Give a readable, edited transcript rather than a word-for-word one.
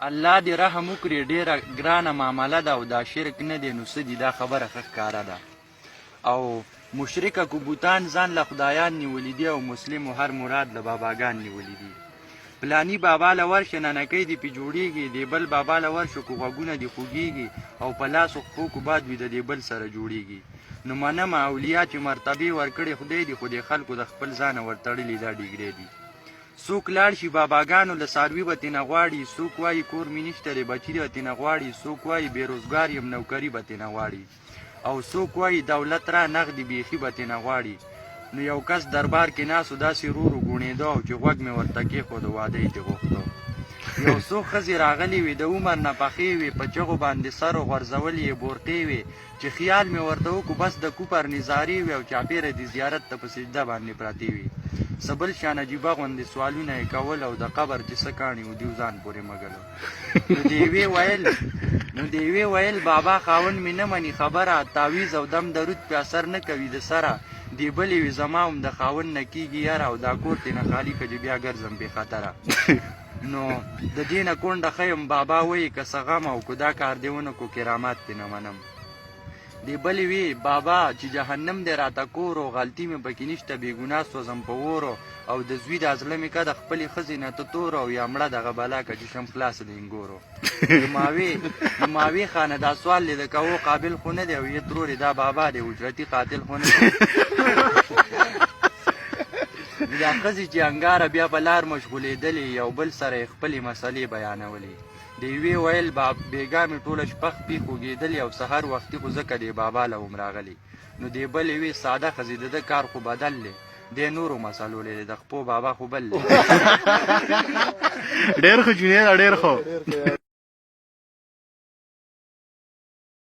الله دې رحم وکړي، ډېره ګرانه معامله ده او دا شرک نه دی، نو څه دي دا خبره ښه ښکاره ده. او مشرکه که بوتان ځان له خدایان نیولي دي او مسلم و هر مراد له باباګان نیولي دي. پلانی بابا له ورشه ننکۍ دې پې جوړېږي، دې بل بابا له ورشه که غوږونه دې خوږېږي او په لاسو پښو که باد وي د دې بل سره جوړېږي. نو منمه اولیا چې مرتبې ورکړې خدای دي، خو دې خلکو د خپل ځانه ورتړلي دا ډیګرې دي. څوک لاړ شي باباګانو له څاروي به تېنه غواړي، څوک وایي کور مې نشته دی بچي به تېنه غواړي، څوک وایي بېروزګار یم نوکري به تېنه غواړي، او څوک وایي دولت را نغدي بیخي به تېنه غواړي. نو یو کس دربار کې ناست و داسې رورو ګوڼېده او چې غوږ مې ورته کېښود واده یې ترې غوښته. یو څو ښځې راغلې وې د عمر نه پخې وې، په چغو باندې سر و غورځول یې بورقې وې، چې خیال مې ورته وکړو بس د کوپر نظارې وې او چاپېره د زیارت ته په سجده باندې پرتې وې. څه بل شان عجیبه غوندې سوالونه یې کول او د قبر چې څه کاڼي و دې ځان پورې مګلو. نو د یوې ویل بابا خاوند مې نه مني خبره، تعویز او دم درود پې اثر نه کوي د سره، دې بلې وي زما هم د خاوند نه کېږي یاره، او دا کور ترې نه خالي که چې بیا ګرځم بې خطره. نو د دې نه کونډه ښه یم بابا وایي که څه غم او که دا کار دې ونه کړو کرامات دې نه منم. دې بلې وی بابا چې جهنم دې راته کور و، غلطي مې پکې نشته، بېګناه سوځم په اورو، او د زوی دا زړه مې که د خپلې ښځې نه ته تور او یا مړه دغه بلا که چې شم خلاصه د انګورو. نو ماوې خانه دا سوال دې د کوو قابل خو نه دی، او یې ترورې دا بابا دی اجرتي قاتل خو نه دی. دا ښځې چې انګاره بیا په لار مشغولېدلې، یو بل سره یې خپلې مسلې بیانولې. د یوې ویل بېګا مې ټوله شپه خپې خوږېدلې او سهار وختي خو ځکه دې بابا له هم راغلی. نو دې بلې وې ساده ښځې د ده کار خو بدل دی، دې نورو مسلو دی، د خپو بابا خو بل دی. ډېر ښه جنید ډېر ښه.